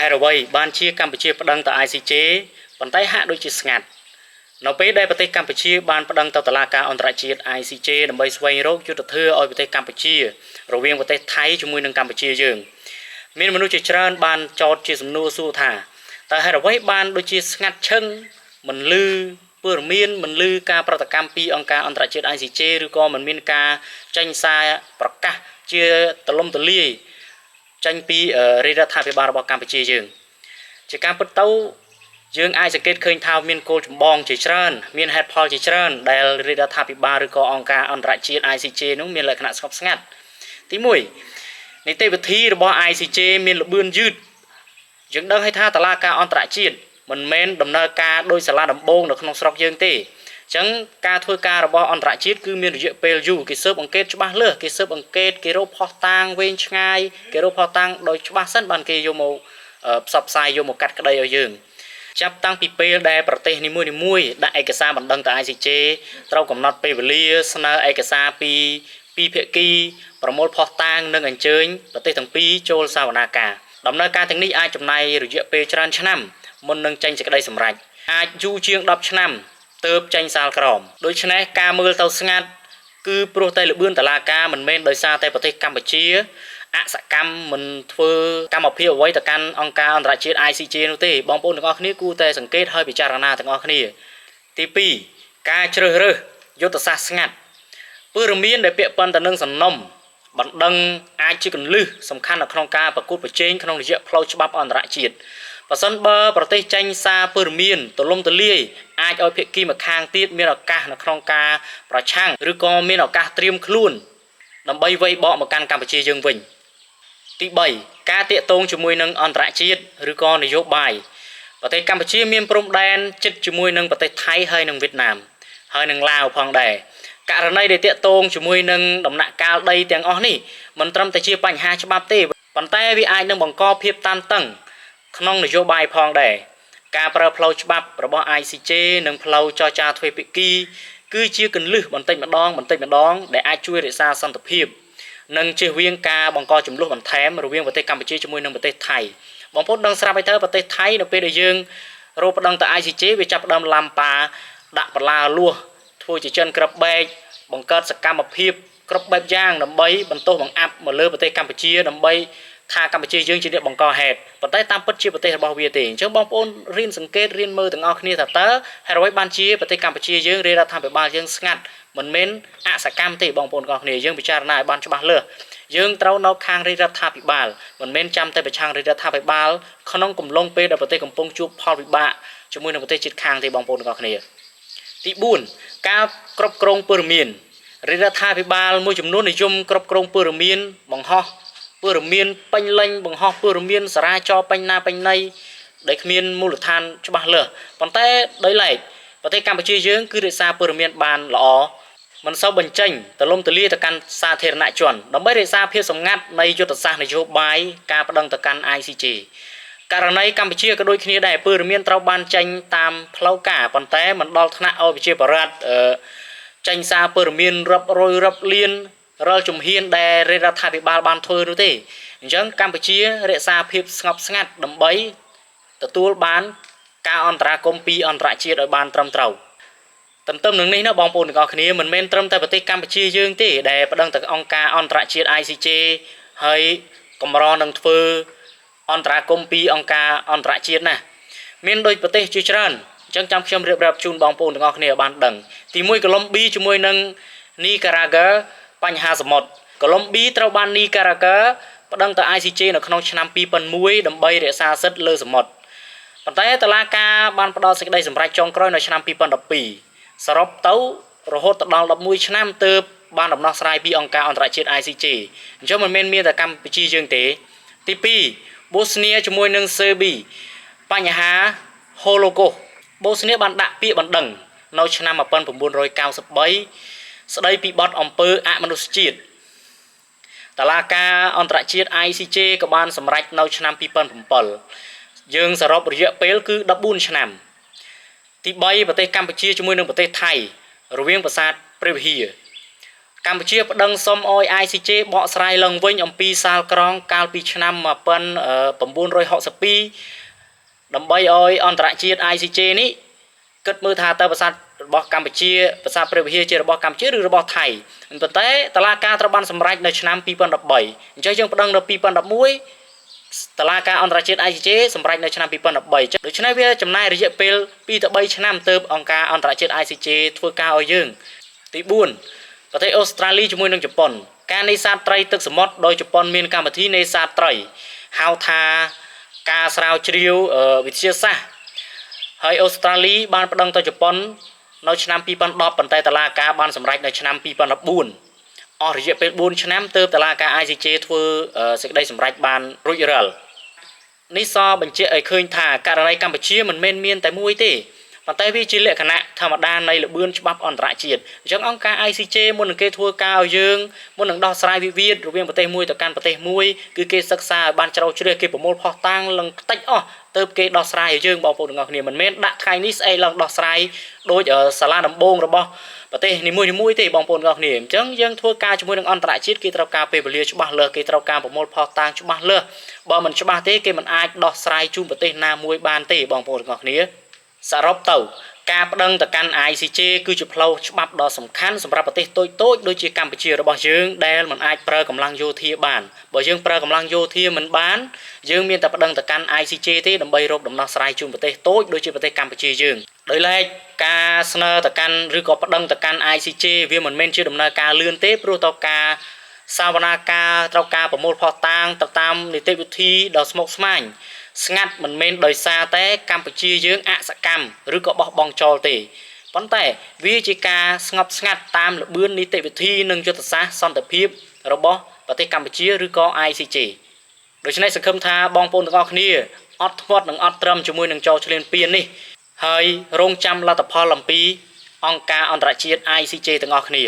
ហើយអ្វីបានជាកម្ពុជាប្តឹងទៅ ICJ ប៉ុន្តែហាក់ដូចជាស្ងាត់នៅពេលដែលប្រទេសកម្ពុជាបានប្តឹងទៅតុលាការអន្តរជាតិ ICJ ដើម្បីស្វែងរកយុត្តិធម៌ឲ្យប្រទេសកម្ពុជារវាងប្រទេសថៃជាមួយនឹងកម្ពុជាយើងមានមនុស្សជាច្រើនបានចោទជាសំណួរសួរថាតើហេតុអ្វីបានដូចជាស្ងាត់ឈឹងមិនឮព័ត៌មានមិនឮការប្រតិកម្មពីអង្គការអន្តរជាតិ ICJ ឬក៏មិនមានការចេញសារប្រកាសជាទលំទលាយចេញពីរដ្ឋាភិបាលរបស់កម្ពុជាយើងជាការពិតទៅយើងអាចសង្កេតឃើញថាមានគោលចម្បងជាច្រើនមានហេតុផលជាច្រើនដែលរដ្ឋាភិបាលឬក៏អង្គការអន្តរជាតិ ICJ នោះមានលក្ខណៈស្ងប់ស្ងាត់ទី1នីតិវិធីរបស់ ICJ មានល្បឿនយឺតយើងដឹងហើយថាតុលាការអន្តរជាតិមិនមែនដំណើរការដោយសាលាដំបងនៅក្នុងស្រុកយើងទេអញ្ចឹងការធ្វើការរបស់អន្តរជាតិគឺមានរយៈពេលយូរគេស៊ើបអង្កេតច្បាស់លាស់គេស៊ើបអង្កេតគេរកភស្តុតាងវែងឆ្ងាយគេរកភស្តុតាងដោយច្បាស់សិនបានគេយកមកផ្សព្វផ្សាយយកមកកាត់ក្តីឲ្យយើងចាប់តាំងពីពេលដែលប្រទេសនីមួយៗដាក់ឯកសារបណ្ដឹងទៅ ICJ ត្រូវកំណត់ពេលវេលាស្នើឯកសារពីភាគីប្រមូលភស្តុតាងនិងអញ្ជើញប្រទេសទាំងពីរចូលសវនាការដំណើរការទាំងនេះអាចចំណាយរយៈពេលច្រើនឆ្នាំមុននឹងចេញសេចក្តីសម្រេចអាចយូរជាង10ឆ្នាំទើបចេញសាលក្រមដូច្នេះការមើលទៅស្ងាត់គឺព្រោះតែល្បឿនតុលាការមិនមែនដោយសារតែប្រទេសកម្ពុជាអសកម្មមិនធ្វើកម្មភាពអ្វីទៅកាន់អង្គការអន្តរជាតិ ICJ នោះទេបងប្អូនទាំងអស់គ្នាគួរតែសង្កេតហើយពិចារណាទាំងអស់គ្នាទី2ការជ្រើសរើសយុទ្ធសាស្ត្រស្ងាត់ព័ត៌មានដែលពាក់ព័ន្ធទៅនឹងសំណុំបណ្ដឹងអាចជាគន្លឹះសំខាន់នៅក្នុងការប្រកួតប្រជែងក្នុងរយៈផ្លូវច្បាប់អន្តរជាតិបើសិនបើប្រទេសចេញសារព័ត៌មានទលំទលាយអាចឲ្យភាគីម្ខាងទៀតមានឱកាសនៅក្នុងការប្រឆាំងឬក៏មានឱកាសត្រៀមខ្លួនដើម្បីវាយបកមកកាន់កម្ពុជាយើងវិញទី3ការតាក់ទងជាមួយនឹងអន្តរជាតិឬក៏នយោបាយប្រទេសកម្ពុជាមានព្រំដែនជិតជាមួយនឹងប្រទេសថៃហើយនិងវៀតណាមហើយនិងឡាវផងដែរករណីដែលតាក់ទងជាមួយនឹងដំណាក់កាលដីទាំងអស់នេះមិនត្រឹមតែជាបញ្ហាច្បាប់ទេប៉ុន្តែវាអាចនឹងបង្កភាពតានតឹងក្នុងនយោបាយផងដែរការប្រើផ្លូវច្បាប់របស់ ICJ និងផ្លូវចរចាទ្វេភាគីគឺជាគន្លឹះបន្តិចម្ដងដែលអាចជួយរក្សាសន្តិភាពនិងជៀសវាងការបង្កចំនួនបន្ថែមរវាងប្រទេសកម្ពុជាជាមួយនឹងប្រទេសថៃបងប្អូនដឹងស្រាប់ហើយទៅប្រទេសថៃនៅពេលដែលយើងរកប្តឹងទៅ ICJ វាចាប់ផ្ដើមឡាំប៉ាដាក់បន្លាលួសធ្វើជាចិនក្របបែកបង្កើតសកម្មភាពគ្រប់បែបយ៉ាងដើម្បីបន្ទោសបង្អាប់មកលើប្រទេសកម្ពុជាដើម្បីថាកម្ពុជាយើងជាអ្នកបង្កហេតុប៉ុន្តែតាមពិតជាប្រទេសរបស់វាទេអញ្ចឹងបងប្អូនរៀនសង្កេតរៀនមើលទាំងអស់គ្នាថាតើហេតុអ្វីបានជាប្រទេសកម្ពុជាយើងរដ្ឋាភិបាលយើងស្ងាត់មិនមែនអសកម្មទេបងប្អូនទាំងអស់គ្នាយើងពិចារណាឲ្យបានច្បាស់លាស់យើងត្រូវនៅខាងរដ្ឋាភិបាលមិនមែនចាំតែប្រឆាំងរដ្ឋាភិបាលក្នុងកំឡុងពេលដែលប្រទេសកំពុងជួបផលវិបាកជាមួយនឹងប្រទេសជិតខាងទេបងប្អូនទាំងអស់គ្នាទី4ការគ្រប់គ្រងព័ត៌មានរដ្ឋាភិបាលមួយចំនួននិយមគ្រប់គ្រងព័ត៌មានបង្ហោះព័ត៌មានពេញលេញបង្ហោះព័ត៌មានសារាចរពេញណាពេញណីដែលគ្មានមូលដ្ឋានច្បាស់លាស់ប៉ុន្តែដោយឡែកប្រទេសកម្ពុជាយើងគឺរក្សាព័ត៌មានបានល្អមិនសូវបញ្ចេញទលំទលាយទៅកាន់សាធារណជនដើម្បីរក្សាភាពសម្ងាត់នៃយុទ្ធសាស្ត្រនយោបាយការប្តឹងទៅកាន់ ICJ ករណីកម្ពុជាក៏ដូចគ្នាដែរព័ត៌មានត្រូវបានចេញតាមផ្លូវការប៉ុន្តែមិនដល់ថ្នាក់ឲ្យប្រជាពលរដ្ឋចេញសារព័ត៌មានរាប់រយរាប់លានរាល់ជំហានដែលរដ្ឋាភិបាលបានធ្វើនោះទេអញ្ចឹងកម្ពុជារក្សាភាពស្ងប់ស្ងាត់ដើម្បីទទួលបានការអន្តរាគមន៍ពីអន្តរជាតិឲ្យបានត្រឹមត្រូវទន្ទឹមនឹងនេះណាបងប្អូនទាំងអស់គ្នាមិនមែនត្រឹមតែប្រទេសកម្ពុជាយើងទេដែលប្តឹងទៅអង្គការអន្តរជាតិ ICJ ហើយកម្រនឹងធ្វើអន្តរាគមន៍ពីអង្គការអន្តរជាតិណាមានដូចប្រទេសជាច្រើនអញ្ចឹងចាំខ្ញុំរៀបរាប់ជូនបងប្អូនទាំងអស់គ្នាបានដឹងទី1កូឡុំប៊ីជាមួយនឹងនីការ៉ាហ្គាបញ្ហាសមុទ្រកូឡុំប៊ីត្រូវបាននីការ៉ាហ្គាប្តឹងទៅ ICJ នៅក្នុងឆ្នាំ2001ដើម្បីរក្សាសិទ្ធិលើសមុទ្រប៉ុន្តែតុលាការបានផ្ដល់សេចក្តីសម្រេចចុងក្រោយនៅឆ្នាំ2012សរុបទៅរហូតដល់11ឆ្នាំទើបបានដំណោះស្រាយពីអង្គការអន្តរជាតិ ICJ អញ្ចឹងមិនមែនមានតែកម្ពុជាយើងទេទី2បូស្នីជាមួយនឹងសេប៊ីបញ្ហាហូឡូកូសបូស្នីបានដាក់ពាក្យបណ្ដឹងនៅឆ្នាំ1993ស្ដីពីបទអំពើអមនុស្សជាតិតុលាការអន្តរជាតិ ICJ ក៏បានសម្រេចនៅឆ្នាំ2007យើងសរុបរយៈពេលគឺ14ឆ្នាំទី3ប្រទេសកម្ពុជាជាមួយនឹងប្រទេសថៃរវាងប្រាសាទព្រះវិហារ កម្ពុជាប្តឹងសុំឲ្យ ICJ បកស្រាយឡើងវិញអំពីសាលក្រងកាលពីឆ្នាំ1962ដើម្បីឲ្យអន្តរជាតិ ICJ នេះគិតមើលថាតើប្រាសាទរបស់កម្ពុជាប្រាសាទព្រះវិហារជារបស់កម្ពុជាឬរបស់ថៃប៉ុន្តែតុលាការត្រូវបានសម្រេចនៅឆ្នាំ2013អញ្ចឹងយើងប្តឹងនៅ2011តុលាការអន្តរជាតិ ICJ សម្រេចនៅឆ្នាំ2013ដូច្នេះវាចំណាយរយៈពេល2ទៅ3ឆ្នាំទើបអង្គការអន្តរជាតិ ICJ ធ្វើការឲ្យយើងទី4ប្រទេសអូស្ត្រាលីជាមួយនឹងជប៉ុនការនេសាទត្រីទឹកសមុទ្រដោយជប៉ុនមានកម្មវិធីនេសាទត្រីហៅថាការស្រាវជ្រាវវិទ្យាសាស្ត្រហើយអូស្ត្រាលីបានប្តឹងទៅជប៉ុននៅឆ្នាំ2010ប៉ុន្តែតុលាការបានសម្រេចនៅឆ្នាំ2014អស់រយៈពេល4ឆ្នាំទើបតុលាការ ICJ ធ្វើសេចក្តីសម្រេចបានរួចរាល់នេះសបញ្ជាក់ឲ្យឃើញថាករណីកម្ពុជាមិនមែនមានតែមួយទេប៉ុន្តែវាជាលក្ខណៈធម្មតានៃល្បឿនច្បាប់អន្តរជាតិអញ្ចឹងអង្គការ ICJ មុននឹងគេធ្វើការឲ្យយើងមុននឹងដោះស្រាយវិវាទរវាងប្រទេសមួយទៅកាន់ប្រទេសមួយគឺគេសិក្សាឲ្យបានជ្រៅជ្រះគេប្រមូលភស្តុតាងឡើងខ្ទេចអស់ទើបគេដោះស្រាយឲ្យយើងបងប្អូនទាំងអស់គ្នាមិនមែនដាក់ថ្ងៃនេះស្អែកឡើងដោះស្រាយដោយសាលាដំបងរបស់ប្រទេសនីមួយៗទេបងប្អូនទាំងអស់គ្នាអញ្ចឹងយើងធ្វើការជាមួយនឹងអន្តរជាតិគេត្រូវការពេលវេលាច្បាស់លាស់គេត្រូវការប្រមូលភស្តុតាងច្បាស់លាស់បើមិនច្បាស់ទេគេមិនអាចដោះស្រាយជូនប្រទេសណាមួយបានទេបងប្អូនទាំងអស់គ្នាសរុបទៅការប្តឹងទៅកាន់ ICJ គឺជាផ្លូវច្បាប់ដ៏សំខាន់សម្រាប់ប្រទេសតូចៗដូចជាកម្ពុជារបស់យើងដែលមិនអាចប្រើកម្លាំងយោធាបានបើយើងប្រើកម្លាំងយោធាមិនបានយើងមានតែប្តឹងទៅកាន់ ICJ ទេដើម្បីរកដំណោះស្រាយជូនប្រទេសតូចដូចជាប្រទេសកម្ពុជាយើងដោយឡែកការស្នើទៅកាន់ឬក៏ប្តឹងទៅកាន់ ICJ វាមិនមែនជាដំណើរការលឿនទេព្រោះតើការសាវនាការត្រូវការប្រមូលភស្តុតាងទៅតាមនីតិវិធីដ៏ស្មុគស្មាញស្ងាត់មិនមែនដោយសារតែកម្ពុជាយើងអសកម្មឬក៏បោះបង់ចោលទេប៉ុន្តែវាជាការស្ងប់ស្ងាត់តាមល្បឿននីតិវិធីនិងយុទ្ធសាស្ត្រសន្តិភាពរបស់ប្រទេសកម្ពុជាឬក៏ ICJ ដូច្នេះសង្ឃឹមថាបងប្អូនទាំងអស់គ្នាអត់ធ្មត់និងអត់ត្រឹមជាមួយនឹងចោលឆ្លៀនពៀននេះហើយរងចាំលទ្ធផលអំពីអង្គការអន្តរជាតិ ICJ ទាំងអស់គ្នា